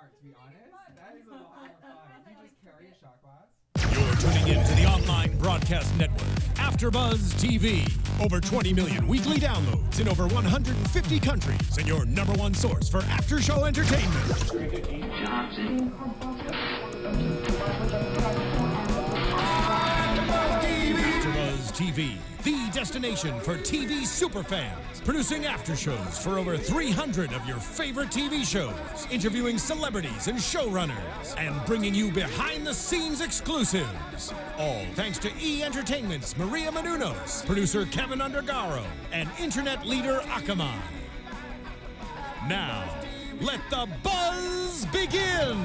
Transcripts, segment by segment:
smart, to be honest. That is a lot more fun. You just carry a shot glass. You're tuning in to the online broadcast network, AFTERBUZZ TV. Over 20 million weekly downloads in over 150 countries, and your number one source for after-show entertainment. AFTERBUZZ TV, the destination for TV superfans. Producing aftershows for over 300 of your favorite TV shows, interviewing celebrities and showrunners, and bringing you behind-the-scenes exclusives. All thanks to E! Entertainment's Maria Menounos, producer Kevin Undergaro, and internet leader Akamai. Now, let the buzz begin!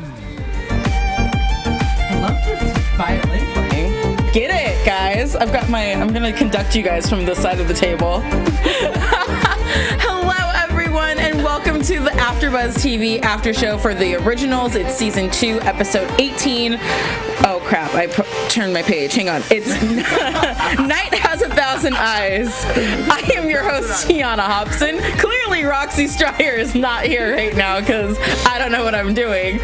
I love this violin playing. Get it, guys. I'm gonna conduct you guys from this side of the table. Hello, everyone, and welcome to the AFTERBUZZ TV after show for the originals. It's season 2, episode 18. Oh crap, I turned my page. Hang on. It's Night Has 1,000 Eyes. I am your host, Tiona Hobson. Clearly, Roxy Stryer is not here right now because I don't know what I'm doing.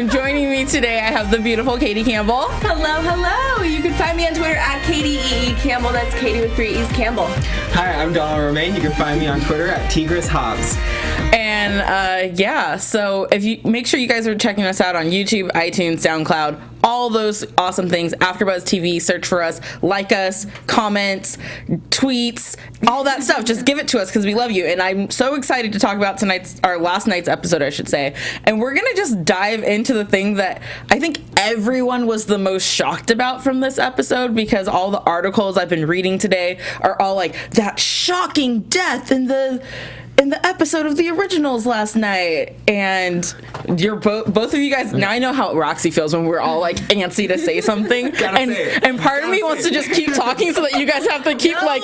Joining me today, I have the beautiful Katie Campbell. Hello, hello. You can find me on Twitter at Katie Campbell. That's Katie with 3 E's Campbell. Hi, I'm Donald Romaine. You can find me on Twitter at Tigris Hobbs. And so if you make sure you guys are checking us out on YouTube, iTunes, SoundCloud, all those awesome things. AFTERBUZZ TV, search for us, like us, comments, tweets, all that stuff. Just give it to us because we love you. And I'm so excited to talk about last night's episode, I should say. And we're gonna just dive into the thing that I think everyone was the most shocked about from this episode, because all the articles I've been reading today are all like that shocking death in the episode of the originals last night. And you're both of you guys, now I know how Roxy feels when we're all like antsy to say something. And part of me wants to just keep talking so that you guys have to keep like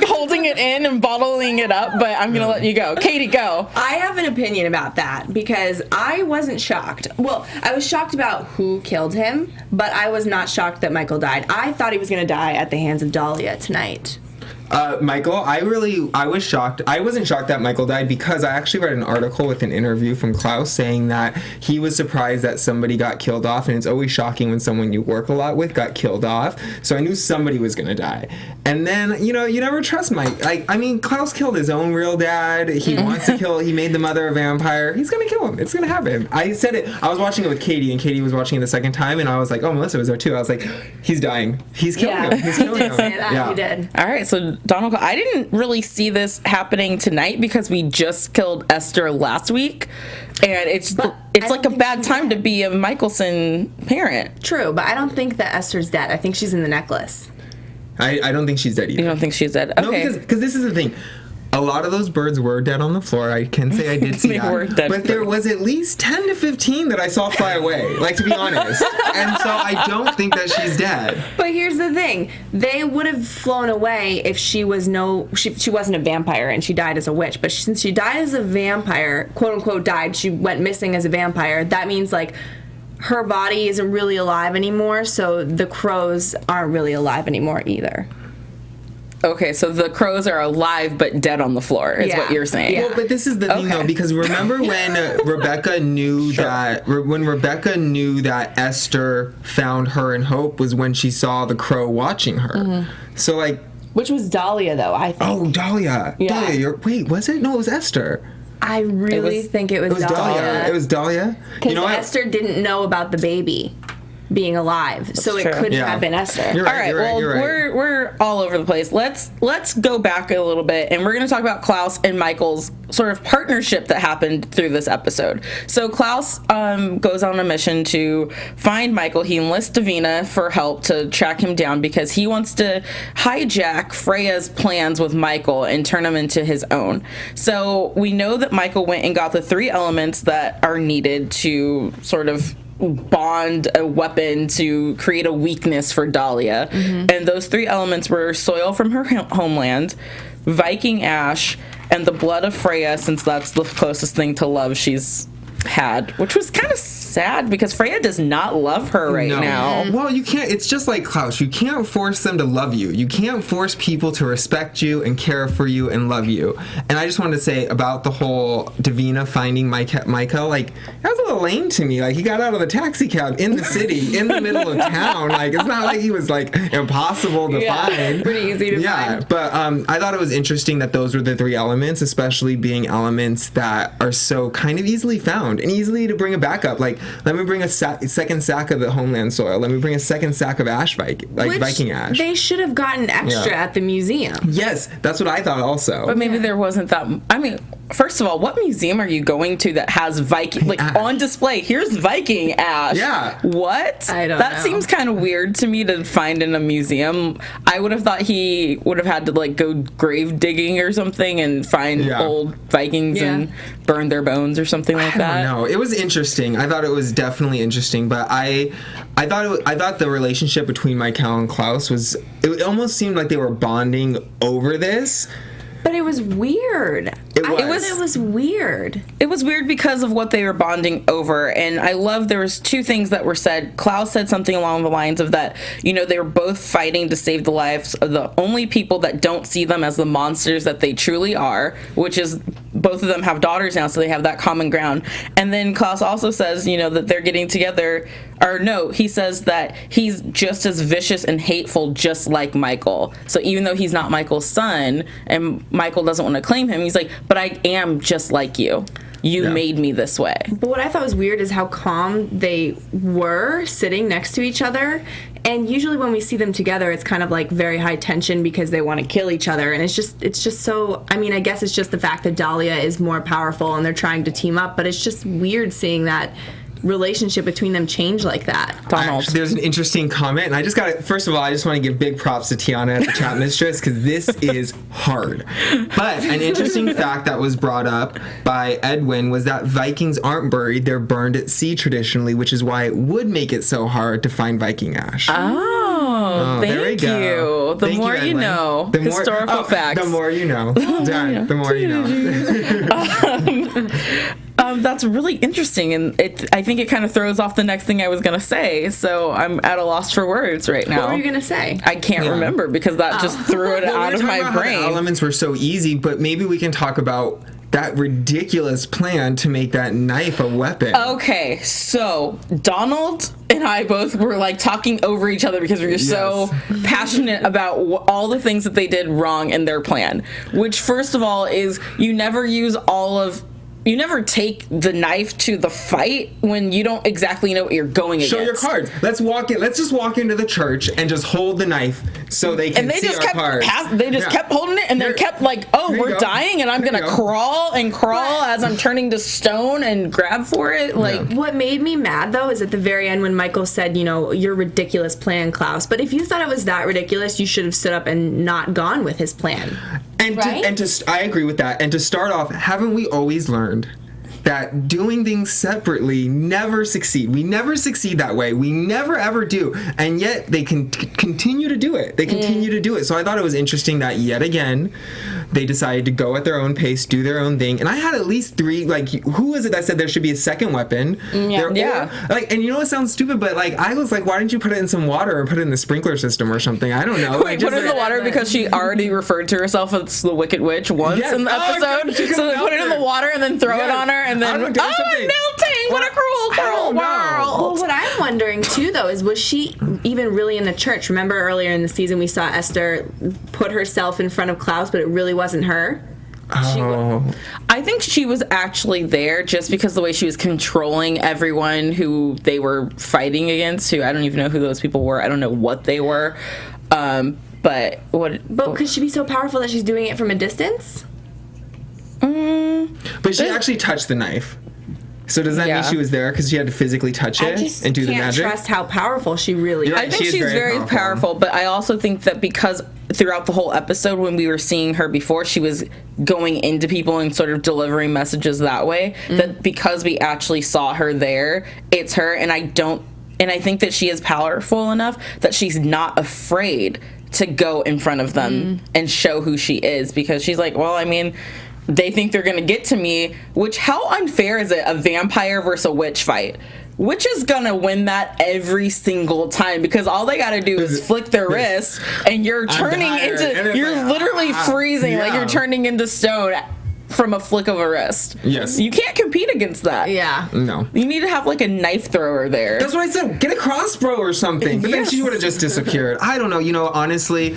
holding it in and bottling it up, but I'm gonna let you go. Katie, go. I have an opinion about that because I wasn't shocked. Well, I was shocked about who killed him, but I was not shocked that Michael died. I thought he was gonna die at the hands of Dahlia tonight. Michael, I was shocked. I wasn't shocked that Michael died because I actually read an article with an interview from Klaus saying that he was surprised that somebody got killed off, and it's always shocking when someone you work a lot with got killed off. So I knew somebody was going to die. And then, you never trust Mike. Klaus killed his own real dad. He wants to kill, he made the mother a vampire. He's going to kill him. It's going to happen. I said it. I was watching it with Katie, and Katie was watching it the second time, and I was like, oh, Melissa was there too. I was like, he's dying. He's killing him. He's killing him. Say that. Yeah. You did. All right, so Donald, I didn't really see this happening tonight because we just killed Esther last week, and it's like a bad time to be a Michelson parent. True, but I don't think that Esther's dead. I think she's in the necklace. I don't think she's dead either. You don't think she's dead? Okay. No, because this is the thing. A lot of those birds were dead on the floor. I can say I did see They that. were dead but there was at least 10 to 15 that I saw fly away, like, to be honest. And so I don't think that she's dead. But here's the thing. They would have flown away if she wasn't a vampire and she died as a witch. But since she died as a vampire, quote unquote died, she went missing as a vampire, that means, like, her body isn't really alive anymore, so the crows aren't really alive anymore either. Okay, so the crows are alive but dead on the floor, is what you're saying. Yeah. Well, but this is the thing, though, because remember when Rebecca knew Rebecca knew that Esther found her and Hope was when she saw the crow watching her. Mm-hmm. So, like... Which was Dahlia, though, I think. Oh, Dahlia. Yeah. Dahlia, wait, was it? No, it was Esther. I really think it was Dahlia. It was Dahlia. Because Esther didn't know about the baby being alive, so it couldn't have been Esther. All right, we're all over the place. Let's go back a little bit, and we're going to talk about Klaus and Michael's sort of partnership that happened through this episode. So Klaus goes on a mission to find Michael. He enlists Davina for help to track him down because he wants to hijack Freya's plans with Michael and turn them into his own. So we know that Michael went and got the 3 elements that are needed to sort of bond a weapon to create a weakness for Dahlia. Mm-hmm. And those 3 elements were soil from her homeland, Viking ash, and the blood of Freya, since that's the closest thing to love she's had, which was kind of sad because Freya does not love her right now. Well, you can't. It's just like Klaus. You can't force them to love you. You can't force people to respect you and care for you and love you. And I just wanted to say about the whole Davina finding Michael, like, that was a little lame to me. Like, he got out of the taxi cab in the city, in the middle of town. Like, it's not like he was, like, impossible to find. Pretty easy to find. But I thought it was interesting that those were the three elements, especially being elements that are so kind of easily found and easily to bring a backup. Like, let me bring a second sack of the homeland soil. Let me bring a second sack of Viking ash. They should have gotten extra at the museum. Yes, that's what I thought also. But maybe there wasn't that. I mean, first of all, what museum are you going to that has Viking, like, on display? Here's Viking ash. Yeah. What? I don't know. That seems kind of weird to me to find in a museum. I would have thought he would have had to, like, go grave digging or something and find old Vikings and burn their bones or something like that. I don't know. It was interesting. I thought it was definitely interesting, but I thought the relationship between Michael and Klaus was, it almost seemed like they were bonding over this. But it was weird. It was weird. It was weird because of what they were bonding over, and I love there was two things that were said. Klaus said something along the lines of that, you know, they were both fighting to save the lives of the only people that don't see them as the monsters that they truly are, which is both of them have daughters now, so they have that common ground. And then Klaus also says, you know, that they're getting together, or no, he says that he's just as vicious and hateful just like Michael. So even though he's not Michael's son and Michael doesn't want to claim him, he's like, but I am just like you. You made me this way. But what I thought was weird is how calm they were sitting next to each other. And usually when we see them together, it's kind of like very high tension because they want to kill each other. And it's just so, I mean, I guess it's just the fact that Dahlia is more powerful and they're trying to team up. But it's just weird seeing that relationship between them change like that. Donald. Actually, there's an interesting comment, and I just got to, first of all, I just want to give big props to Tiona at the chat mistress, because this is hard. But an interesting fact that was brought up by Edwin was that Vikings aren't buried, they're burned at sea traditionally, which is why it would make it so hard to find Viking ash. Thank you. The more you know. Historical facts. The more you know. Done. The more you know. That's really interesting, and I think it kind of throws off the next thing I was going to say, so I'm at a loss for words right now. What were you going to say? I can't remember because that just threw it out of my brain. The elements were so easy, but maybe we can talk about that ridiculous plan to make that knife a weapon. Okay, so Donald and I both were like talking over each other because we were so passionate about all the things that they did wrong in their plan, which first of all is you never take the knife to the fight when you don't exactly know what you're going against. Show your cards. Let's just walk into the church and just hold the knife so they can see our cards. They just kept holding it and they kept like, we're dying and I'm going to crawl as I'm turning to stone and grab for it. Like, what made me mad though is at the very end when Michael said, you know, your ridiculous plan, Klaus. But if you thought it was that ridiculous, you should have stood up and not gone with his plan. I agree with that. And to start off, haven't we always learned that doing things separately never succeed? We never succeed that way. We never ever do. And yet they can continue to do it. They continue to do it. So I thought it was interesting that yet again they decided to go at their own pace, do their own thing. And I had at least three, like, who was it that said there should be a second weapon? Like, and you know, it sounds stupid, but like, I was like, why didn't you put it in some water or put it in the sprinkler system or something? I don't know. Wait, put it in the water because she already referred to herself as the Wicked Witch once in the episode. So they put it in the water and then throw it on her and then, I'm melting! What a cruel world! Well, what I'm wondering too, though, is was she even really in the church? Remember earlier in the season we saw Esther put herself in front of Klaus, but it really wasn't her? I think she was actually there just because the way she was controlling everyone who they were fighting against, who I don't even know who those people were. I don't know what they were. But could she be so powerful that she's doing it from a distance? But she actually touched the knife. So does that mean she was there because she had to physically touch it and do the magic? I can't trust how powerful she really is. I think she's very powerful, but I also think that because throughout the whole episode when we were seeing her before, she was going into people and sort of delivering messages that way, that because we actually saw her there, it's her, and I think that she is powerful enough that she's not afraid to go in front of them and show who she is, because she's like, well, I mean, they think they're gonna get to me, which how unfair is it, a vampire versus a witch fight? Which is gonna win that every single time, because all they gotta do is flick their wrist and you're turning you're literally freezing, like you're turning into stone from a flick of a wrist. Yes. You can't compete against that. Yeah. No. You need to have like a knife thrower there. That's what I said. Get a crossbow or something. But then she would have just disappeared. I don't know. You know, honestly,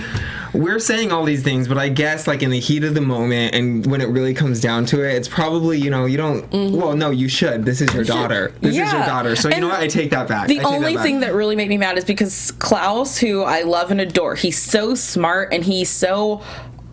we're saying all these things, but I guess like in the heat of the moment and when it really comes down to it, it's probably, you know, you don't, well, no, you should. This is your daughter. This is your daughter. So you know what? I take that back. The only thing that really made me mad is because Klaus, who I love and adore, he's so smart and he's so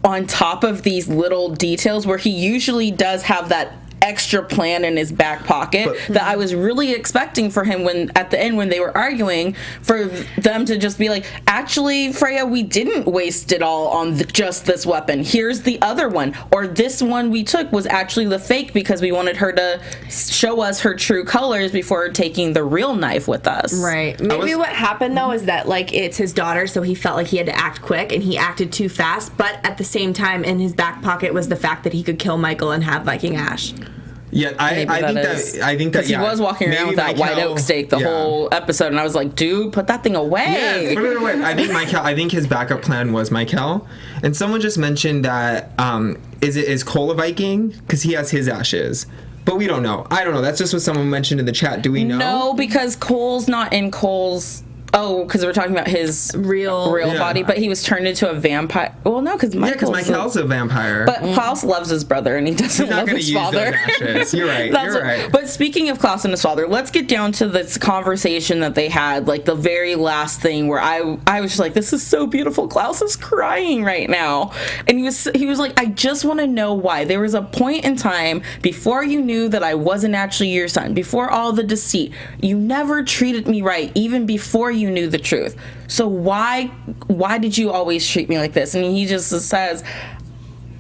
on top of these little details where he usually does have that extra plan in his back pocket that I was really expecting for him when at the end when they were arguing, for them to just be like, actually, Freya, we didn't waste it all on just this weapon. Here's the other one, or this one we took was actually the fake because we wanted her to show us her true colors before taking the real knife with us. Right. Maybe what happened though is that like it's his daughter, so he felt like he had to act quick and he acted too fast, but at the same time in his back pocket was the fact that he could kill Michael and have Viking Ash. Yeah, I think that he was walking around with that white oak stake the whole episode, and I was like, dude, put that thing away. Yes, put it away. I think his backup plan was Michael, and someone just mentioned that is Cole a Viking because he has his ashes. But we don't know. I don't know. That's just what someone mentioned in the chat. Do we know? No, because Cole's not in Cole's. Oh, because we're talking about his real body, but he was turned into a vampire. Well, no, because Michael's a vampire. But Klaus loves his brother, and he doesn't love his father. You're right. You're right. But speaking of Klaus and his father, let's get down to this conversation that they had, like the very last thing where I was just like, this is so beautiful. Klaus is crying right now, and he was like, I just want to know why. There was a point in time before you knew that I wasn't actually your son, before all the deceit. You never treated me right, even before you knew the truth. So why did you always treat me like this? And he just says,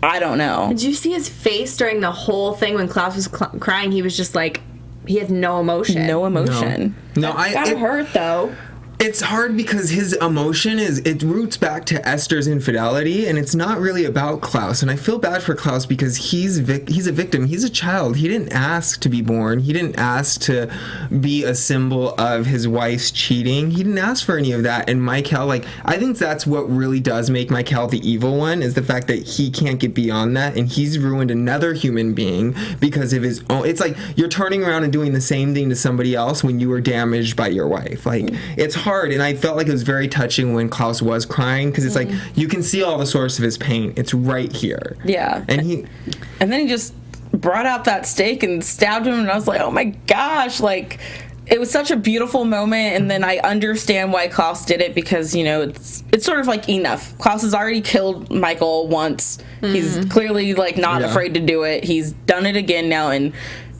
I don't know. Did you see his face during the whole thing when Klaus was crying? He was just like, he had no emotion. No emotion. No, That's gotta hurt though. It's hard because his emotion it roots back to Esther's infidelity, and it's not really about Klaus. And I feel bad for Klaus because he's a victim. He's a child. He didn't ask to be born. He didn't ask to be a symbol of his wife's cheating. He didn't ask for any of that. And Michael, like, I think that's what really does make Michael the evil one, is the fact that he can't get beyond that, and he's ruined another human being because of his own. It's like you're turning around and doing the same thing to somebody else when you were damaged by your wife. Like, it's hard. And I felt like it was very touching when Klaus was crying, because it's like you can see all the source of his pain. It's right here. Yeah. And then he just brought out that stake and stabbed him, and I was like, oh my gosh, like, it was such a beautiful moment. And then I understand why Klaus did it, because, you know, it's sort of like, enough. Klaus has already killed Michael once. He's clearly like not afraid to do it. He's done it again now, and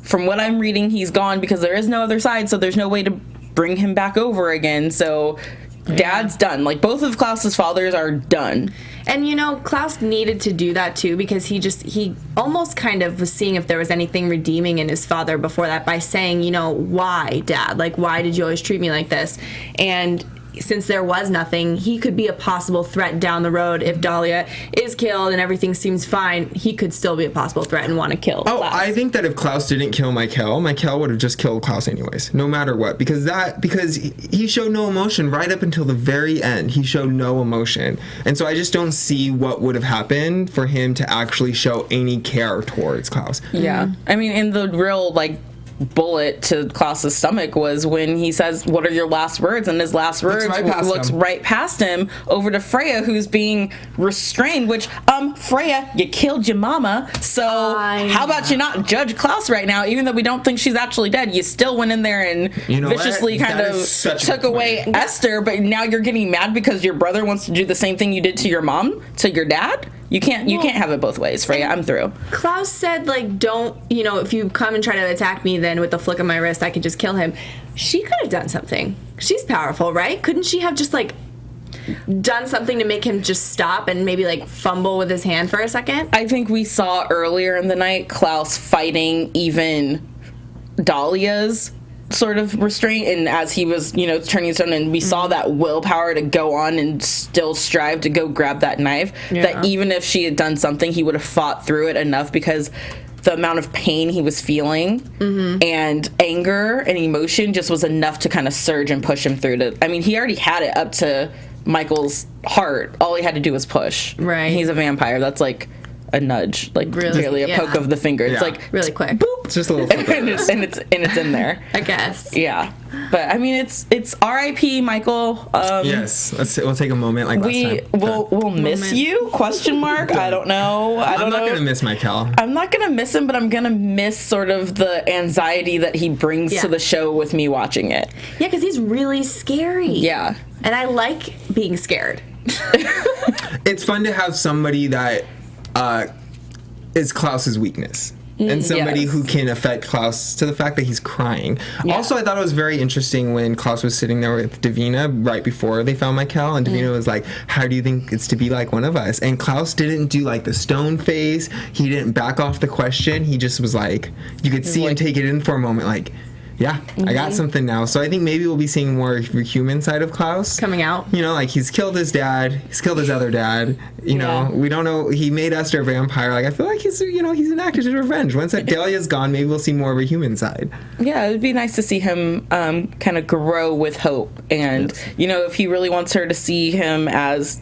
from what I'm reading, he's gone because there is no other side, so there's no way to bring him back over again. So Dad's done. Like, both of Klaus's fathers are done. And, you know, Klaus needed to do that too, because he almost kind of was seeing if there was anything redeeming in his father before that by saying, you know, why, Dad? Like, why did you always treat me like this? And since there was nothing, he could be a possible threat down the road. If Dahlia is killed and everything seems fine, he could still be a possible threat and want to kill Klaus. I think that if Klaus didn't kill Michael would have just killed Klaus anyways, no matter what, because he showed no emotion right up until the very end. He showed no emotion, and so I just don't see what would have happened for him to actually show any care towards Klaus. Yeah. I mean, in the real, like, bullet to Klaus's stomach was when he says, what are your last words? And his last words looks right past him over to Freya, who's being restrained, which, Freya, you killed your mama, so how about you not judge Klaus right now? Even though we don't think she's actually dead, you still went in there and viciously kind of took away Esther, but now you're getting mad because your brother wants to do the same thing you did to your mom, to your dad? You can't have it both ways, Freya. I'm through. Klaus said, like, don't, you know, if you come and try to attack me, then with the flick of my wrist, I can just kill him. She could have done something. She's powerful, right? Couldn't she have just, like, done something to make him just stop and maybe, like, fumble with his hand for a second? I think we saw earlier in the night Klaus fighting even Dahlia's sort of restraint, and as he was, turning stone, and we saw that willpower to go on and still strive to go grab that knife, that even if she had done something, he would have fought through it enough, because the amount of pain he was feeling and anger and emotion just was enough to kind of surge and push him through to, I mean, he already had it up to Michael's heart. All he had to do was push. Right. He's a vampire. That's like a nudge, like really a poke of the finger. It's like really quick. Boop, It's just a little and it's in there. I guess. Yeah, but I mean, it's R.I.P. Michael. Yes, we'll take a moment like last time. We'll miss you? Question mark. I don't know. I'm not gonna miss Michael. I'm not gonna miss him, but I'm gonna miss sort of the anxiety that he brings to the show with me watching it. Yeah, because he's really scary. Yeah, and I like being scared. It's fun to have somebody that is Klaus's weakness. And somebody who can affect Klaus to the fact that he's crying. Yeah. Also, I thought it was very interesting when Klaus was sitting there with Davina right before they found Michael, and Davina was like, how do you think it's to be like one of us? And Klaus didn't do like the stone face. He didn't back off the question. He just was like, you could see him take it in for a moment, like, yeah, I got something now. So I think maybe we'll be seeing more of the human side of Klaus. Coming out. Like he's killed his dad. He's killed his other dad. We don't know. He made Esther a vampire. Like, I feel like he's enacted his revenge. Once that Dahlia's gone, maybe we'll see more of a human side. Yeah, it would be nice to see him kind of grow with hope. And, if he really wants her to see him as,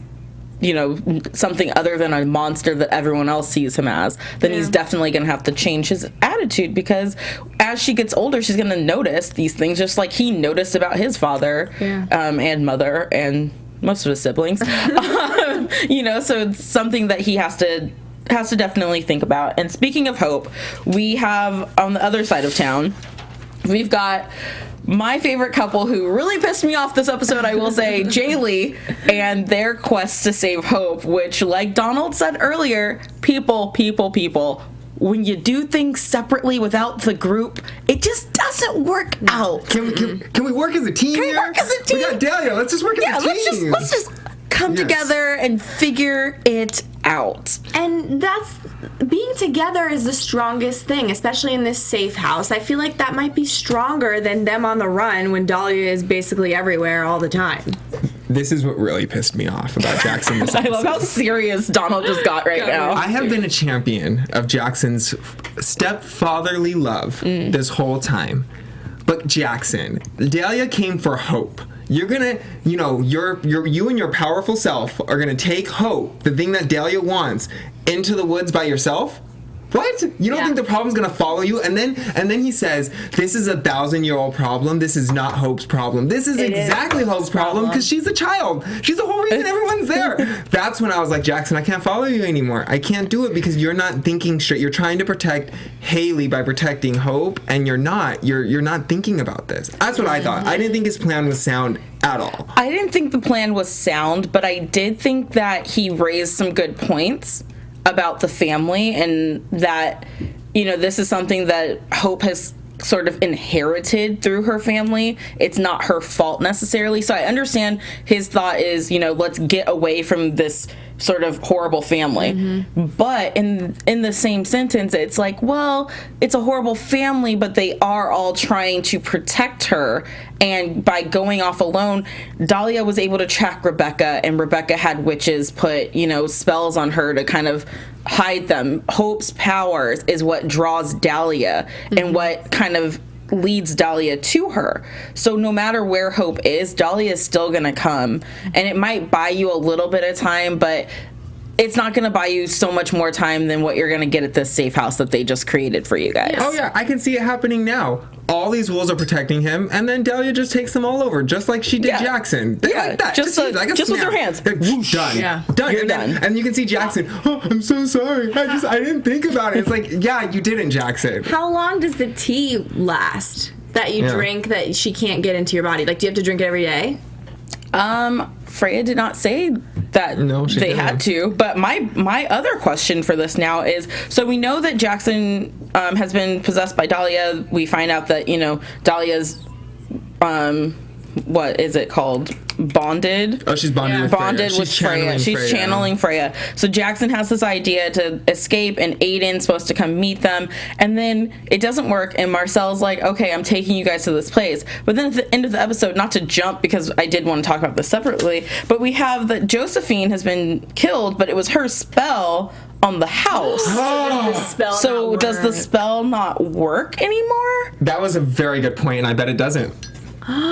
something other than a monster that everyone else sees him as, then he's definitely going to have to change his attitude, because as she gets older, she's going to notice these things just like he noticed about his father and mother and most of his siblings. So it's something that he has to definitely think about. And speaking of hope, we have on the other side of town, we've got my favorite couple who really pissed me off this episode, I will say, Jaylee and their quest to save Hope, which, like Donald said earlier, people, when you do things separately without the group, it just doesn't work out. Can we work as a team here? We work as a team? We got Dahlia. Let's just work as a team. Let's just come together and figure it out. And that's, being together is the strongest thing, especially in this safe house. I feel like that might be stronger than them on the run when Dahlia is basically everywhere all the time. This is what really pissed me off about Jackson this I love how serious Donald just got right now. I have been a champion of Jackson's stepfatherly love this whole time. But Jackson, Dahlia came for Hope. You're gonna, you and your powerful self are gonna take Hope, the thing that Dahlia wants, into the woods by yourself? What? You don't think the problem's gonna follow you? And then he says, this is a 1,000-year-old problem. This is not Hope's problem. This is exactly Hope's problem, because she's a child. She's the whole reason everyone's there. That's when I was like, Jackson, I can't follow you anymore. I can't do it because you're not thinking straight. You're trying to protect Haley by protecting Hope, and you're not. You're not thinking about this. That's what I thought. I didn't think his plan was sound at all. I didn't think the plan was sound, but I did think that he raised some good points about the family, and that this is something that Hope has sort of inherited through her family. It's not her fault necessarily. So I understand his thought is, let's get away from this sort of horrible family. But in the same sentence, it's like, well, it's a horrible family, but they are all trying to protect her. And by going off alone, Dahlia was able to track Rebecca, and Rebecca had witches put, spells on her to kind of hide them. Hope's powers is what draws Dahlia and what kind of leads Dahlia to her. So no matter where Hope is, Dahlia is still gonna come, and it might buy you a little bit of time, but it's not going to buy you so much more time than what you're going to get at this safe house that they just created for you guys. Oh yeah, I can see it happening now. All these wolves are protecting him, and then Dahlia just takes them all over, just like she did Jackson. They like that. Just with her hands. Done. Yeah. Done. You're done. And you can see Jackson, oh, I'm so sorry. I didn't think about it. It's like, yeah, you didn't, Jackson. How long does the tea last that you drink that she can't get into your body? Like, do you have to drink it every day? Freya did not say that they had to, but my other question for this now is, so we know that Jackson has been possessed by Dahlia. We find out that Dahlia's what is it called, bonded. Oh, she's bonded with Freya. Bonded with Freya. She's channeling Freya. So Jackson has this idea to escape, and Aiden's supposed to come meet them, and then it doesn't work, and Marcel's like, okay, I'm taking you guys to this place. But then at the end of the episode, not to jump because I did want to talk about this separately, but we have that Josephine has been killed, but it was her spell on the house. So does the spell not work anymore? That was a very good point, and I bet it doesn't.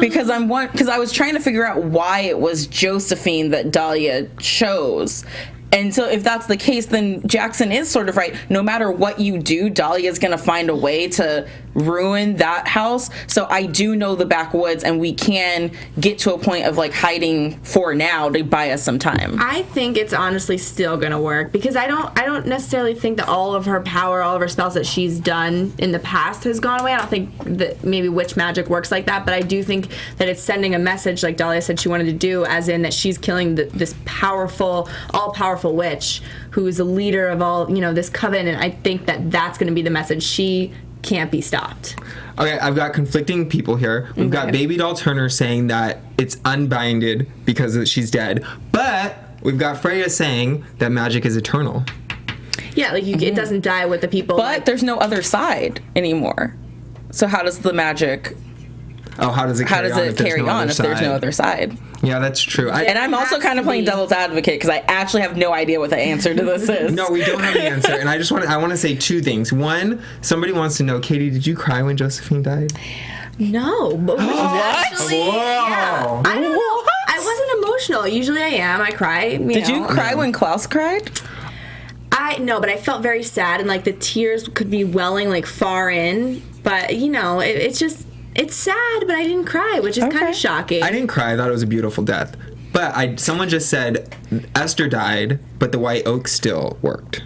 Because I was trying to figure out why it was Josephine that Dahlia chose. And so if that's the case, then Jackson is sort of right. No matter what you do, Dahlia's going to find a way to ruin that house. So I do know the backwoods, and we can get to a point of like hiding for now to buy us some time. I think it's honestly still going to work, because I don't necessarily think that all of her power, all of her spells that she's done in the past has gone away. I don't think that maybe witch magic works like that, but I do think that it's sending a message, like Dahlia said she wanted to do, as in that she's killing this powerful, all-powerful witch who is the leader of all, this coven, and I think that that's going to be the message. She can't be stopped. Okay, I've got conflicting people here. We've got Baby Doll Turner saying that it's unbinded because she's dead, but we've got Freya saying that magic is eternal. Yeah, like it doesn't die with the people. But there's no other side anymore. So how does the magic... Oh, how does it carry on if there's no other side? Yeah, that's true. And I'm also kind of playing devil's advocate because I actually have no idea what the answer to this is. No, we don't have the answer. And I want to say two things. One, somebody wants to know, Katie, did you cry when Josephine died? No. But What? Yeah, I don't know. I wasn't emotional. Usually I am. I cry. Did you cry when Klaus cried? No, but I felt very sad, and like the tears could be welling like far in. But it's just... It's sad, but I didn't cry, which is kind of shocking. I didn't cry. I thought it was a beautiful death. But someone just said Esther died, but the White Oak still worked.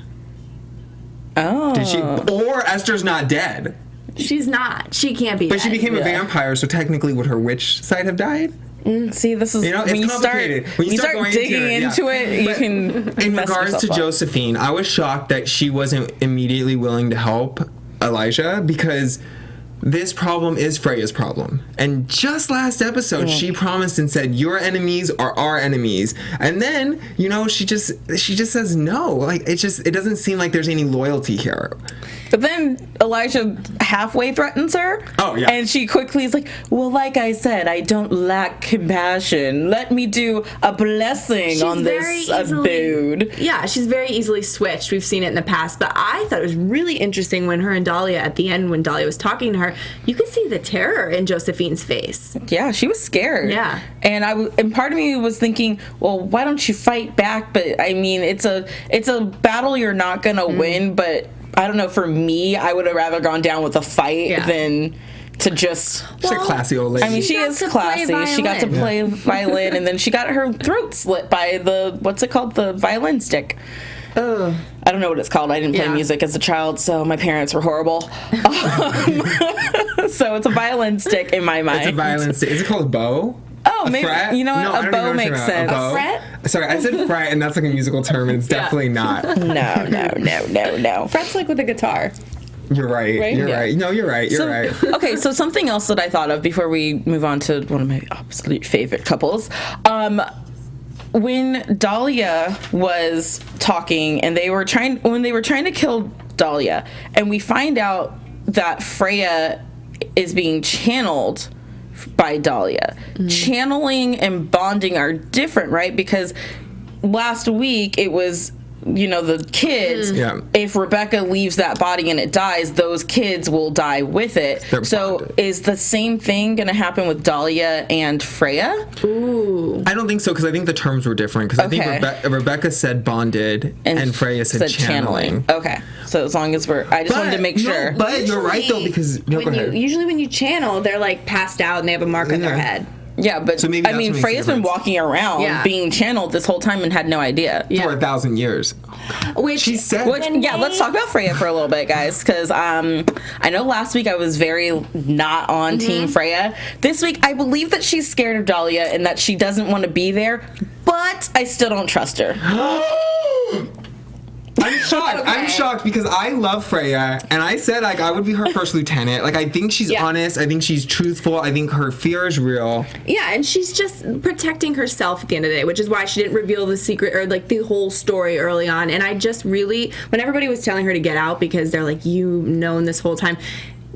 Oh. Did she? Or Esther's not dead. She's not. She can't be But dead. she became a vampire, so technically would her witch side have died? See, this is when you start digging into it, you can. In regards to Josephine, I was shocked that she wasn't immediately willing to help Elijah, because this problem is Freya's problem. And just last episode, she promised and said, your enemies are our enemies. And then, she just says no. Like, it doesn't seem like there's any loyalty here. But then Elijah halfway threatens her. Oh, yeah. And she quickly is like, well, like I said, I don't lack compassion. Let me do a blessing on this abode. Yeah, she's very easily switched. We've seen it in the past. But I thought it was really interesting when her and Dahlia, at the end, when Dahlia was talking to her, you could see the terror in Josephine's face. Yeah, she was scared. Yeah. And part of me was thinking, well, why don't you fight back? But I mean, it's a battle you're not going to win, but I don't know, for me, I would have rather gone down with a fight than to just... She's a classy old lady. I mean, she is classy. She got to play violin, and then she got her throat slit by what's it called? The violin stick. I don't know what it's called. I didn't play music as a child, so my parents were horrible. So it's a violin stick in my mind. It's a violin stick. Is it called a bow? Oh, maybe. Fret? You know what? No, a bow makes sense. A fret? Sorry, I said fret, and that's like a musical term, and it's definitely not. No. Fret's like with a guitar. You're right. Right? You're Yeah. right. No, you're right. You're right. Okay, so something else that I thought of before we move on to one of my absolute favorite couples. When Dahlia was talking, and when they were trying to kill Dahlia, and we find out that Freya is being channeled by Dahlia. Channeling and bonding are different, right? Because last week it was, the kids. Yeah. If Rebecca leaves that body and it dies, those kids will die with it. They're so bonded. is the same thing going to happen with Dahlia and Freya? Ooh. I don't think so, because I think the terms were different. Because I think Rebecca said bonded, and Freya said channeling. Okay, so as long as I just wanted to make sure. But you're right, though, because... go ahead. Usually when you channel, they're like passed out and they have a mark on their head. Yeah, but So maybe I mean, that's what makes Freya's the been difference. walking around being channeled this whole time and had no idea. Yeah. For 1,000 years. Which She said... Let's talk about Freya for a little bit, guys, because I know last week I was very not on Team Freya. This week, I believe that she's scared of Dahlia and that she doesn't want to be there, but I still don't trust her. I'm shocked. Okay. I'm shocked because I love Freya, and I said like I would be her first lieutenant. Like I think she's honest. I think she's truthful. I think her fear is real. Yeah, and she's just protecting herself at the end of the day, which is why she didn't reveal the secret or like the whole story early on. And I just really, when everybody was telling her to get out because they're like, you've known this whole time.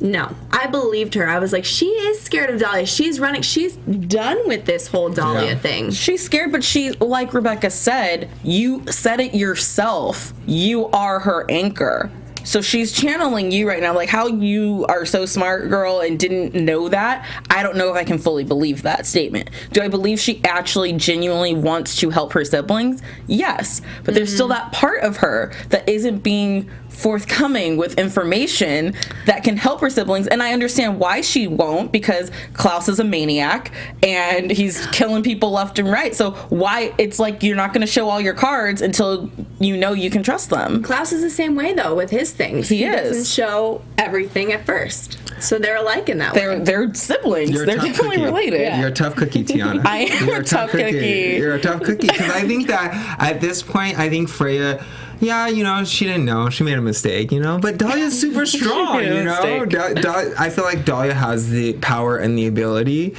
No, I believed her. I was like, she is scared of Dahlia. She's running. She's done with this whole Dahlia thing. She's scared, but she, like Rebecca said, you said it yourself. You are her anchor. So she's channeling you right now. Like how you are so smart, girl, and didn't know that. I don't know if I can fully believe that statement. Do I believe she actually genuinely wants to help her siblings? Yes. But there's still that part of her that isn't being forthcoming with information that can help her siblings. And I understand why she won't, because Klaus is a maniac and he's killing people left and right. So why it's like you're not going to show all your cards until you know you can trust them. Klaus is the same way though with his things. He doesn't show everything at first. So they're alike in that way. They're siblings. You're a They're tough definitely cookie. related. Yeah. You're a tough cookie, Tiona. I am You're a tough cookie. You're a tough cookie. Because I think that at this point, I think Freya, she didn't know. She made a mistake, But Dahlia's super strong, I feel like Dahlia has the power and the ability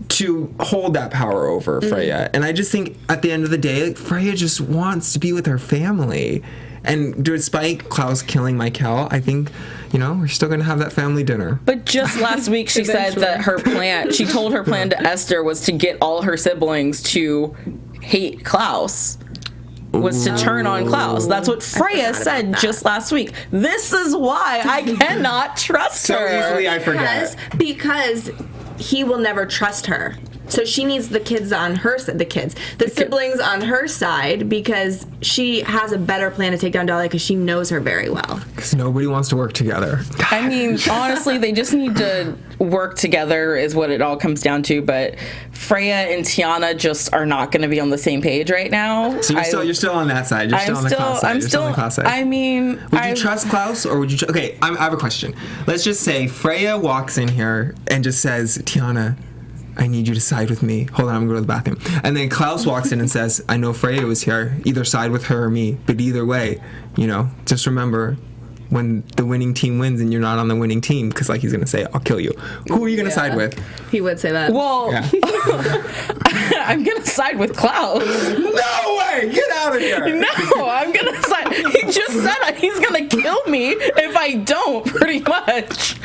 to hold that power over Freya. And I just think at the end of the day, Freya just wants to be with her family. And despite Klaus killing Michael, I think, we're still going to have that family dinner. But just last week, she said that she told her plan to Esther was to get all her siblings to hate Klaus. Was to turn on Klaus. That's what Freya said just last week. This is why I cannot trust her. So easily I forget. Because he will never trust her. So she needs the kids on her side, the siblings on her side, because she has a better plan to take down Dahlia because she knows her very well. Because nobody wants to work together. I mean, honestly, they just need to work together is what it all comes down to. But Freya and Tiona just are not going to be on the same page right now. So you're still on that side. You're still on the Klaus side. I'm still on the Klaus side. I mean, would you trust Klaus or would you? Okay, I have a question. Let's just say Freya walks in here and just says, Tiona, I need you to side with me. Hold on, I'm going to go to the bathroom. And then Klaus walks in and says, I know Freya was here. Either side with her or me. But either way, just remember, when the winning team wins and you're not on the winning team, because he's going to say, I'll kill you. Who are you going to side with? He would say that. Well, I'm going to side with Klaus. No way! Get out of here! No, I'm going to side. He just said he's going to kill me if I don't, pretty much.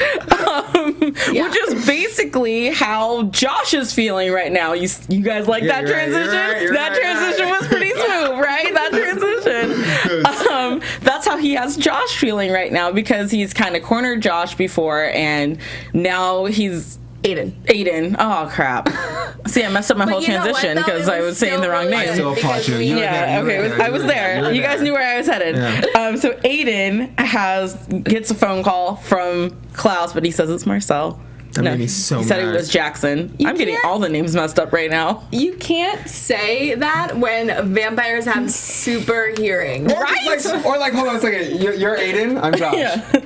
Which is basically how Josh is feeling right now. You guys like that transition? That transition was pretty smooth, right? That transition. That's how he has Josh feeling right now, because he's kind of cornered Josh before, and now he's Aiden. Oh, crap. See, I messed up my whole transition because I was saying the wrong name. I still applaud you. I was there. You guys knew where I was headed. Yeah. So Aiden gets a phone call from Klaus, but he says it's Marcel. That made me so mad. He said it was Jackson. I'm getting all the names messed up right now. You can't say that when vampires have super hearing. Right? Hold on a second. You're Aiden? I'm Josh. Yeah.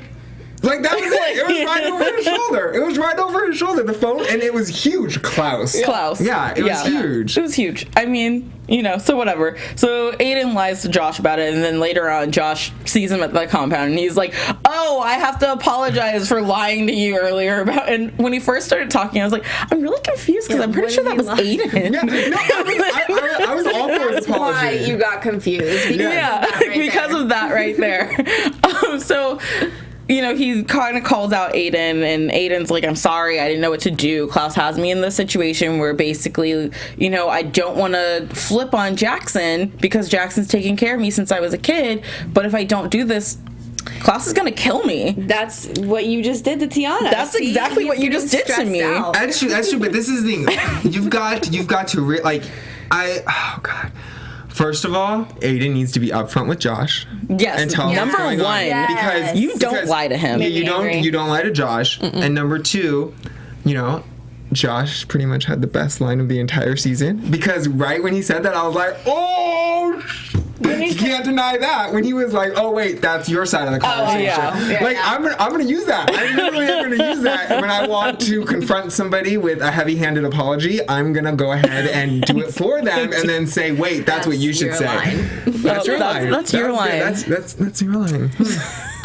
That was it. It was right over his shoulder. It was right over his shoulder, the phone, and it was huge. Klaus. Yeah, it was huge. It was huge. I mean, so whatever. So Aiden lies to Josh about it, and then later on, Josh sees him at the compound, and he's like, oh, I have to apologize for lying to you earlier about. And when he first started talking, I was like, I'm really confused because I'm pretty sure that was Aiden. Yeah, I was all for his apology. Why you got confused. Because of that right there. So he kind of calls out Aiden, and Aiden's like, I'm sorry, I didn't know what to do. Klaus has me in this situation where basically, I don't want to flip on Jackson because Jackson's taken care of me since I was a kid. But if I don't do this, Klaus is going to kill me. That's what you just did to Tiona. That's exactly what you just did to me. That's true, but this is the thing. You've got to, oh, God. First of all, Aiden needs to be upfront with Josh. Yes, and tell him number what's going one, on. Because you don't lie to him. You don't lie to Josh. Mm-mm. And number two, Josh pretty much had the best line of the entire season, because right when he said that, I was like, oh. You can't deny that. When he was like, "Oh wait, that's your side of the conversation." yeah. Like I'm gonna use that. I literally am gonna use that when I want to confront somebody with a heavy-handed apology. I'm gonna go ahead and do it for them, and then say, "Wait, that's what you should your say." line. That's your line. That's your line. That's your line.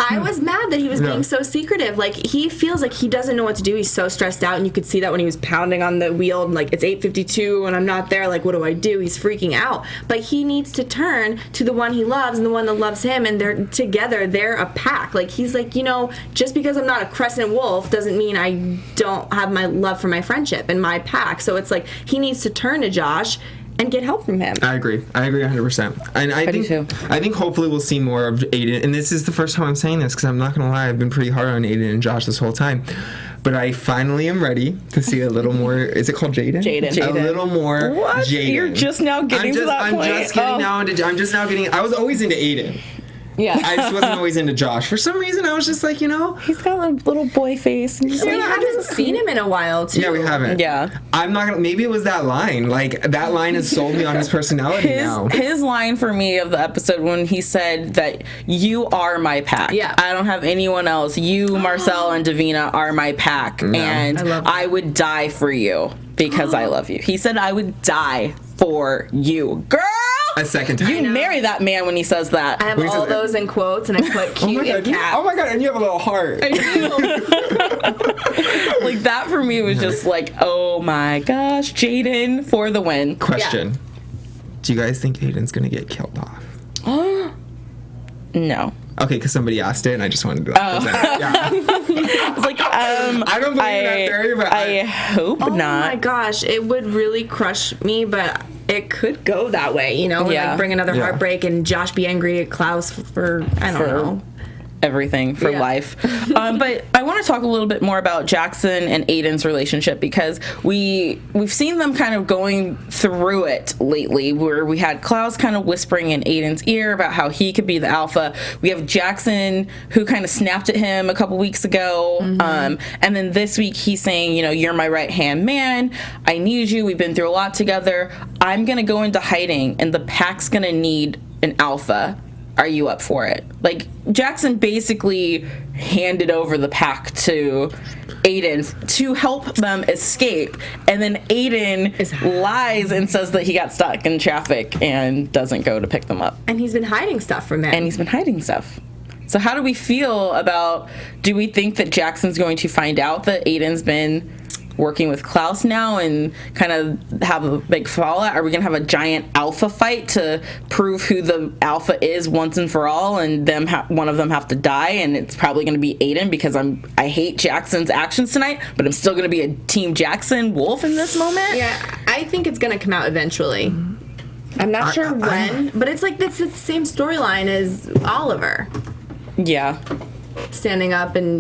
I was mad that he was being so secretive. Like, he feels like he doesn't know what to do. He's so stressed out, and you could see that when he was pounding on the wheel, and like, it's 8:52 and I'm not there. Like, what do I do? He's freaking out. But he needs to turn to the one he loves and the one that loves him, and they're together. They're a pack. Like, he's like, just because I'm not a crescent wolf doesn't mean I don't have my love for my friendship and my pack. So it's like, he needs to turn to Josh and get help from him. I agree 100%. And I think hopefully we'll see more of Aiden. And this is the first time I'm saying this, because I'm not gonna lie, I've been pretty hard on Aiden and Josh this whole time. But I finally am ready to see a little more. Is it called Jaden? Jaden. A little more. What? Jaden. You're just now getting to that point? I'm just now getting. I was always into Aiden. Yeah. I just wasn't always into Josh. For some reason, I was just like, He's got a little boy face. And We haven't seen him in a while, too. Yeah, we haven't. Yeah. I'm not gonna. Maybe it was that line. Like, that line has sold me on his personality now. His line for me of the episode when he said that you are my pack. Yeah. I don't have anyone else. You, Marcel, and Davina are my pack. And I would die for you because I love you. He said I would die for you. Girl! A second time. You marry that man when he says that. I have all those in quotes, and I put cute in caps. Oh my god, and you have a little heart. Like, that for me was just like, oh my gosh, Jaden for the win. Question. Do you guys think Aiden's gonna get killed off? No. Okay, because somebody asked it, and I just wanted to present it. Yeah. It's like, I don't believe in that theory, but I hope not. Oh my gosh, it would really crush me, but it could go that way, Yeah. like bring another Yeah. heartbreak and Josh be angry at Klaus for I don't know. Everything for life. But I want to talk a little bit more about Jackson and Aiden's relationship, because we've seen them kind of going through it lately, where we had Klaus kind of whispering in Aiden's ear about how he could be the alpha. We have Jackson, who kind of snapped at him a couple weeks ago. And then this week he's saying, you're my right hand man. I need you. We've been through a lot together. I'm going to go into hiding, and the pack's going to need an alpha. Are you up for it? Like, Jackson basically handed over the pack to Aiden to help them escape, and then Aiden lies and says that he got stuck in traffic and doesn't go to pick them up. And he's been hiding stuff from him. So how do we feel about, do we think that Jackson's going to find out that Aiden's been working with Klaus now and kind of have a big fallout? Are we gonna have a giant alpha fight to prove who the alpha is once and for all, and one of them have to die, and it's probably gonna be Aiden, because I hate Jackson's actions tonight, but I'm still gonna be a Team Jackson wolf in this moment? Yeah, I think it's gonna come out eventually. I'm not sure when, but it's like it's the same storyline as Oliver. Yeah. Standing up and,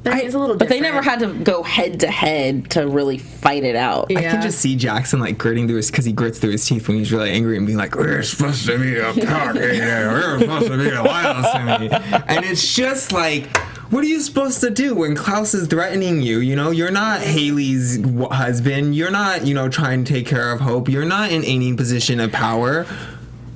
But it's a little different. But they never had to go head to head to really fight it out. I can just see Jackson gritting through because he grits through his teeth when he's really angry and being like, "We're supposed to be a pack here. We're supposed to be alliance to me." And it's just like, what are you supposed to do when Klaus is threatening you? You're not Haley's husband. You're not, trying to take care of Hope. You're not in any position of power.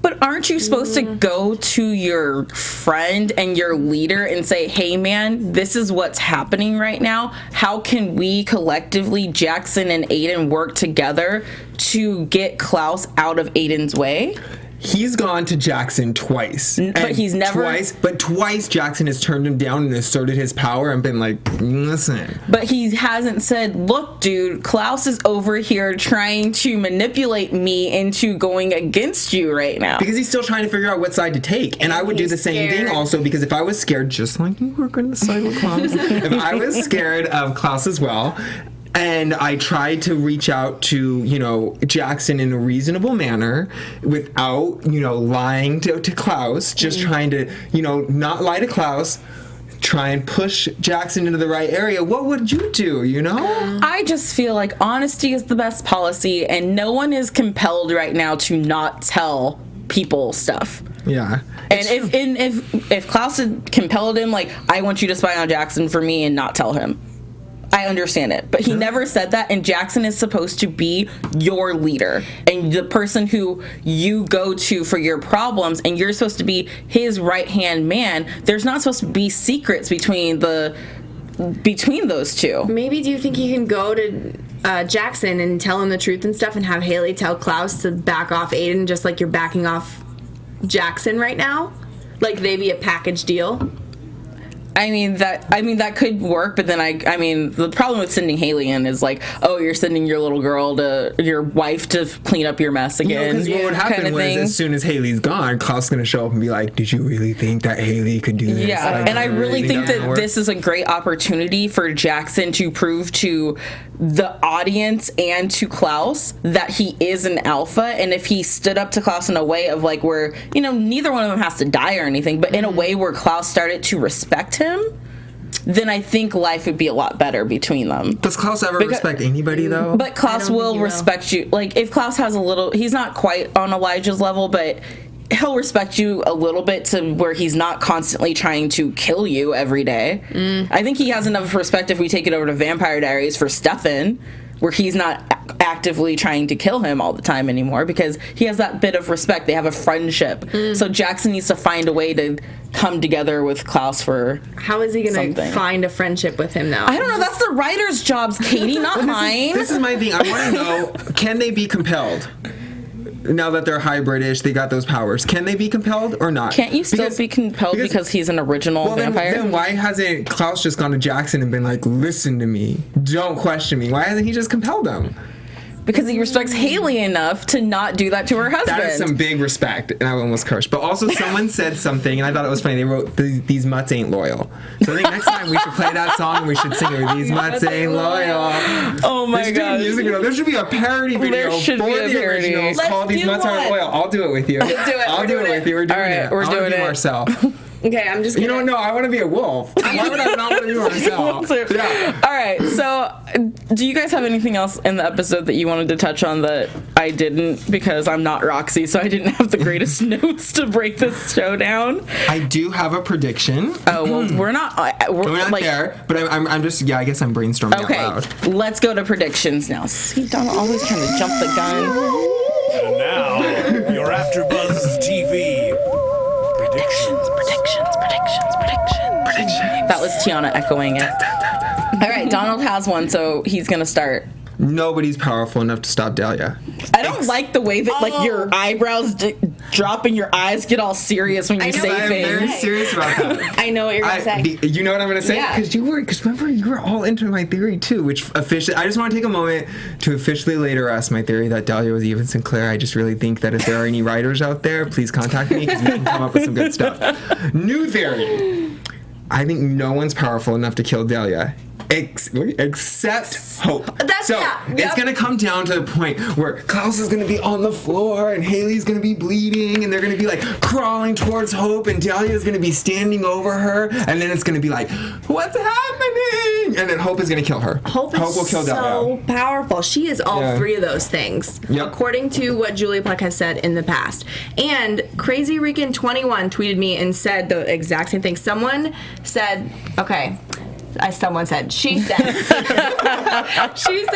But aren't you supposed to go to your friend and your leader and say, hey, man, this is what's happening right now. How can we collectively, Jackson and Aiden, work together to get Klaus out of Aiden's way? He's gone to Jackson twice. But he's never... Twice Jackson has turned him down and asserted his power and been like, listen. But he hasn't said, look, dude, Klaus is over here trying to manipulate me into going against you right now. Because he's still trying to figure out what side to take. And I would do the same thing also, because if I was scared, just like you were going to side with Klaus, if I was scared of Klaus as well, and I tried to reach out to, Jackson in a reasonable manner without, lying to Klaus, just trying to, not lie to Klaus, try and push Jackson into the right area. What would you do, I just feel like honesty is the best policy, and no one is compelled right now to not tell people stuff. Yeah. And if Klaus had compelled him, I want you to spy on Jackson for me and not tell him, I understand it, but he never said that, and Jackson is supposed to be your leader and the person who you go to for your problems, and you're supposed to be his right-hand man. There's not supposed to be secrets between those two. Maybe do you think he can go to Jackson and tell him the truth and stuff, and have Haley tell Klaus to back off Aiden, just like you're backing off Jackson right now? Like they be a package deal? I mean that could work, but then I mean the problem with sending Haley in is like, oh, you're sending your little girl your wife to clean up your mess again. Because what would happen was as soon as Haley's gone, Klaus is gonna show up and be like, "Did you really think that Haley could do this?" Yeah, Like, and I really think that this is a great opportunity for Jackson to prove to the audience and to Klaus that he is an alpha, and if he stood up to Klaus in a way of like where, you know, neither one of them has to die or anything, but in a way where Klaus started to respect him, then I think life would be a lot better between them. Does Klaus ever respect anybody though? But Klaus will respect you. Like if Klaus has he's not quite on Elijah's level, but he'll respect you a little bit to where he's not constantly trying to kill you every day. I think he has enough respect if we take it over to Vampire Diaries for Stefan, where he's not actively trying to kill him all the time anymore, because he has that bit of respect. They have a friendship. So Jackson needs to find a way to come together with Klaus for How is he going to find a friendship with him now? I don't know. That's the writer's jobs, Katie, not mine. This is my thing. I want to know, can they be compelled? Now that they're hybridish, they got those powers. Can they be compelled or not? Can't you still be compelled because he's an original vampire? Then why hasn't Klaus just gone to Jackson and been like, listen to me, don't question me? Why hasn't he just compelled them? Because he respects Haley enough to not do that to her husband. That is some big respect, and I almost cursed. But also, someone said something, and I thought it was funny. They wrote, "These mutts ain't loyal." So I think next time we should play that song, and we should sing it. These mutts ain't loyal. Oh my god! There should be a parody video for the originals called "These Mutts Aren't Loyal." I'll do it with you. Let's do it. I'll do it with you. We're doing it. We're doing it. Marcel. Okay, I'm just gonna... You don't know. I want to be a wolf. Why would I not want to be Marcel? Yeah. All right. So, do you guys have anything else in the episode that you wanted to touch on that I didn't? Because I'm not Roxy, so I didn't have the greatest notes to break this show down. I do have a prediction. Oh well, we're not. We're not there. But I'm just. Yeah, I guess I'm brainstorming out loud. Okay. Let's go to predictions now. See, Donald always trying to jump the gun. And now, your AfterBuzz TV predictions. That was Tiona echoing it. All right, Donald has one, so he's gonna start. Nobody's powerful enough to stop Dahlia. I don't like the way that like your eyebrows drop and your eyes get all serious when you say things. I'm very serious about that. I know what you're gonna say. You know what I'm gonna say? Yeah. Because remember you were all into my theory too, which officially, I just want to take a moment to officially lay to rest my theory that Dahlia was Eva Sinclair. I just really think that if there are any writers out there, please contact me because we can come up with some good stuff. New theory. I think no one's powerful enough to kill Dahlia. Except Hope. It's gonna come down to the point where Klaus is gonna be on the floor and Haley's gonna be bleeding and they're gonna be like crawling towards Hope and Dahlia's gonna be standing over her and then it's gonna be like, what's happening? And then Hope is gonna kill her. Hope will kill Dahlia. So powerful. She is all three of those things, according to what Julia Pluck has said in the past. And Crazy Rican 21 tweeted me and said the exact same thing. Someone said she said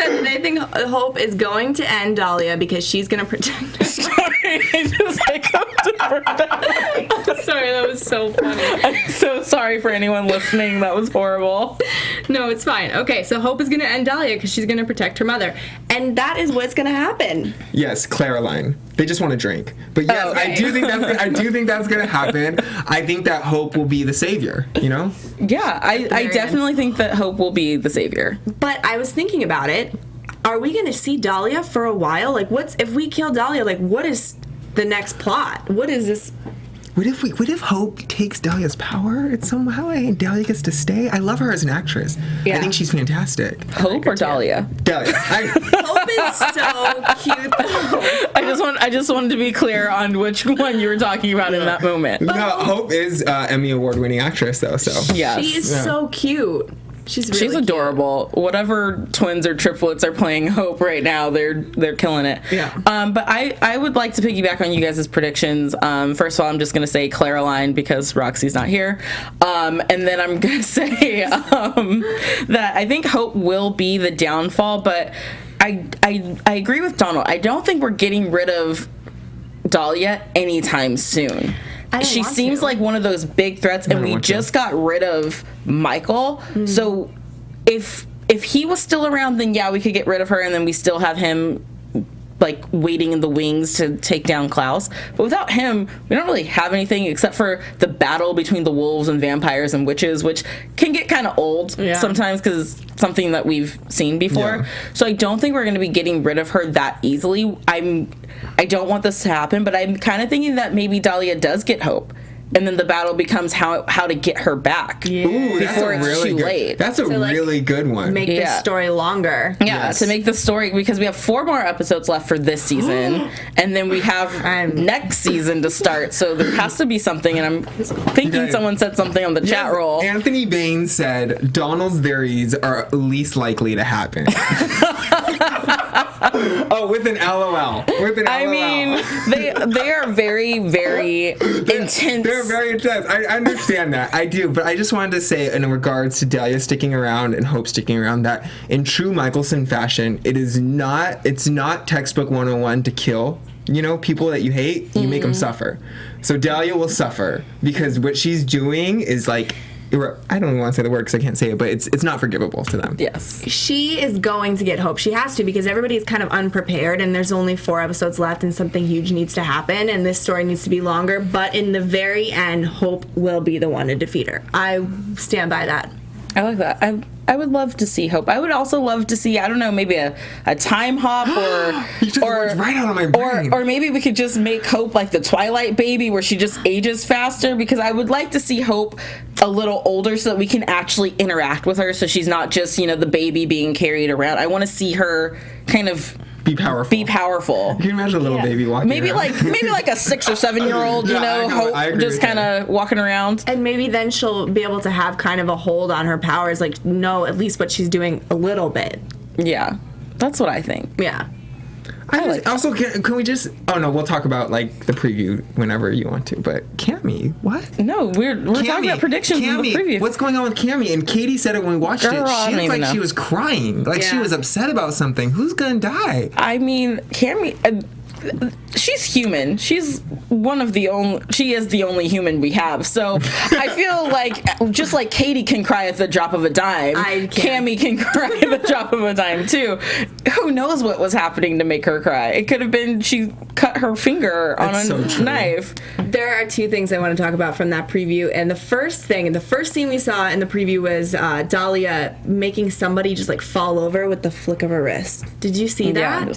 that they think Hope is going to end Dahlia because she's going to protect her. Sorry, Sorry, that was so funny. I'm so sorry for anyone listening. That was horrible. No, it's fine. Okay, so Hope is going to end Dahlia because she's going to protect her mother. And that is what's going to happen. Yes, Claraline. They just want to drink. But yes, okay. I do think that's going to happen. I think that Hope will be the savior, you know? Yeah, I definitely think that Hope will be the savior. But I was thinking about it. Are we going to see Dahlia for a while? Like, if we kill Dahlia, like, what is the next plot? What is this? What if Hope takes Dahlia's power somehow and Dahlia gets to stay? I love her as an actress. Yeah. I think she's fantastic. Hope or Dahlia? Dahlia. Hope is so cute. I just wanted to be clear on which one you were talking about in that moment. No, Hope is Emmy Award winning actress though. So yeah, she is so cute. She's really She's cute. adorable. Whatever twins or triplets are playing Hope right now, they're killing it. Yeah. But I would like to piggyback on you guys' predictions. First of all, I'm just going to say Caroline because Roxy's not here. And then I'm going to say that I think Hope will be the downfall, but I agree with Donald. I don't think we're getting rid of Dahlia anytime soon. She seems like one of those big threats, and we just got rid of Michael. So if he was still around, then yeah, we could get rid of her, and then we still have him like waiting in the wings to take down Klaus. But without him, we don't really have anything except for the battle between the wolves and vampires and witches, which can get kind of old sometimes because it's something that we've seen before. So I don't think we're going to be getting rid of her that easily. I don't want this to happen, but I'm kind of thinking that maybe Dahlia does get Hope. And then the battle becomes how to get her back before it's too late. That's a really good one. Make this story longer. Yeah, to make the story, because we have 4 more episodes left for this season, and then we have next season to start. So there has to be something, and I'm thinking someone said something on the chat roll. Anthony Baines said Donald's theories are least likely to happen. Oh, with an LOL. I mean, they are very, very intense. They're very intense. I understand that. I do. But I just wanted to say, in regards to Dahlia sticking around and Hope sticking around, that in true Michelson fashion, it's not textbook 101 to kill, people that you hate, you make them suffer. So Dahlia will suffer because what she's doing is like, I don't even want to say the word because I can't say it, but it's not forgivable to them. Yes. She is going to get Hope. She has to, because everybody is kind of unprepared, and there's only 4 episodes left, and something huge needs to happen, and this story needs to be longer. But in the very end, Hope will be the one to defeat her. I stand by that. I like that. I would love to see Hope. I would also love to see, I don't know, maybe a time hop You took the words right out of my brain. Or maybe we could just make Hope like the Twilight baby where she just ages faster, because I would like to see Hope a little older so that we can actually interact with her, so she's not just, the baby being carried around. I want to see her kind of be powerful. Can you imagine a little baby walking maybe around? like a 6 or 7 year old, Hope just kind of walking around. And maybe then she'll be able to have kind of a hold on her powers, like know at least what she's doing a little bit. Yeah, that's what I think. Yeah. Also, can we just... Oh, no, we'll talk about, the preview whenever you want to. But Cammy, what? No, we're talking about predictions in the preview. What's going on with Cammy? And Katie said it when we watched it. She looked like she was crying. She was upset about something. Who's gonna die? I mean, Cammy... she's human. She's one of the only. She is the only human we have. So I feel like just like Katie can cry at the drop of a dime, Cammy can cry at the drop of a dime too. Who knows what was happening to make her cry? It could have been she cut her finger on a knife. There are 2 things I want to talk about from that preview, and the first scene we saw in the preview was Dahlia making somebody just fall over with the flick of her wrist. Did you see that? Yeah.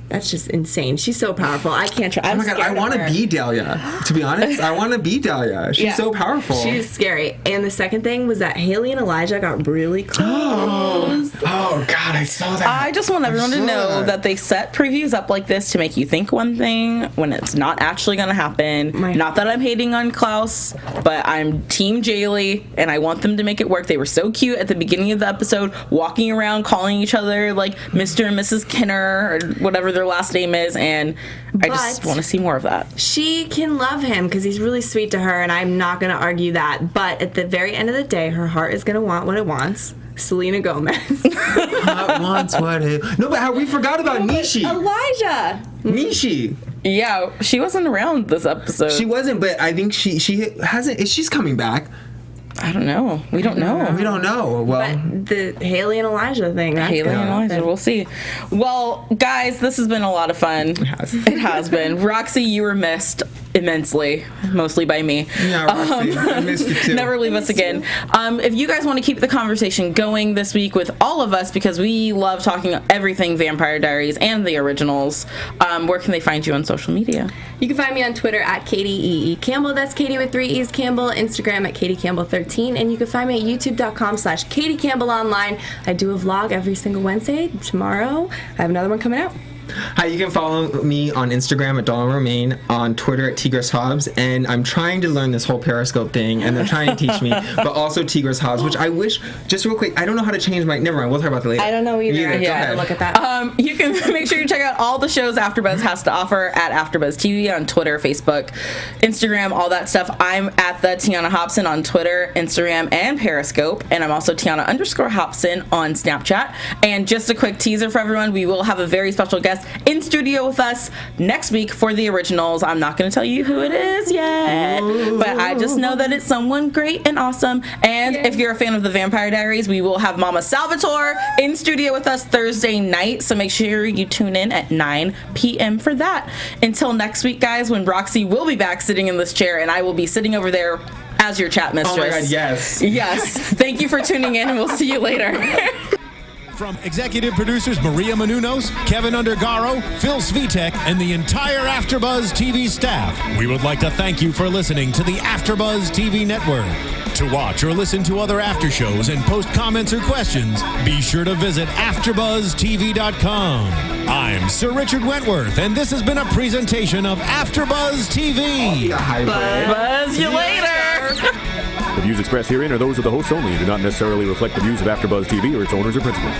That's just insane. She's so powerful. I can't try. Oh my god, I want to be Dahlia. To be honest, I want to be Dahlia. She's so powerful. She's scary. And the second thing was that Haley and Elijah got really close. Oh god, I saw that. I just want everyone to know that they set previews up like this to make you think one thing when it's not actually going to happen. Not that I'm hating on Klaus, but I'm Team Jaylee, and I want them to make it work. They were so cute at the beginning of the episode, walking around calling each other Mr. and Mrs. Kinner or whatever their last name is, and I just want to see more of that. She can love him because he's really sweet to her, and I'm not going to argue that. But at the very end of the day, her heart is going to want what it wants. Selena Gomez. Heart wants what it... No, but we forgot about Nishi. Elijah. Nishi. Yeah, she wasn't around this episode. She wasn't, but I think she hasn't... She's coming back. I don't know. We don't know. We don't know. Well, but the Haley and Elijah thing. Haley and Elijah. We'll see. Well, guys, this has been a lot of fun. It has been. Roxy, you were missed immensely, mostly by me. Yeah, Roxy. I missed you too. Never leave us again. If you guys want to keep the conversation going this week with all of us, because we love talking everything Vampire Diaries and the originals, where can they find you on social media? You can find me on Twitter at Katie Campbell. That's Katie with 3 E's Campbell. Instagram at Katie Campbell 13, and you can find me at youtube.com/Katie Campbell Online. I do a vlog every single Wednesday. Tomorrow, I have another one coming out. Hi, you can follow me on Instagram at Donald Romaine, on Twitter at Tigris Hobbs, and I'm trying to learn this whole Periscope thing, and they're trying to teach me, but also Tigris Hobbs, which I wish, just real quick, I don't know how to change my, never mind, we'll talk about that later. I don't know either. Go Yeah, ahead. look at that. You can make sure you check out all the shows AfterBuzz has to offer at AfterBuzz TV on Twitter, Facebook, Instagram, all that stuff. I'm at the Tiona Hobson on Twitter, Instagram, and Periscope, and I'm also Tiona_Hobson on Snapchat. And just a quick teaser for everyone, we will have a very special guest in studio with us next week for the originals. I'm not going to tell you who it is yet, but I just know that it's someone great and awesome. And if you're a fan of the Vampire Diaries, we will have Mama Salvatore in studio with us Thursday night, so make sure you tune in at 9 p.m. for that. Until next week, guys, when Roxy will be back sitting in this chair and I will be sitting over there as your chat mistress. Oh my God, yes. Yes. Thank you for tuning in, and we'll see you later. From executive producers Maria Menounos, Kevin Undergaro, Phil Svitek, and the entire AfterBuzz TV staff, we would like to thank you for listening to the AfterBuzz TV network. To watch or listen to other after shows and post comments or questions, be sure to visit AfterBuzzTV.com. I'm Sir Richard Wentworth, and this has been a presentation of AfterBuzz TV. Buzz you later. The views expressed herein are those of the hosts only and do not necessarily reflect the views of AfterBuzz TV or its owners or principals.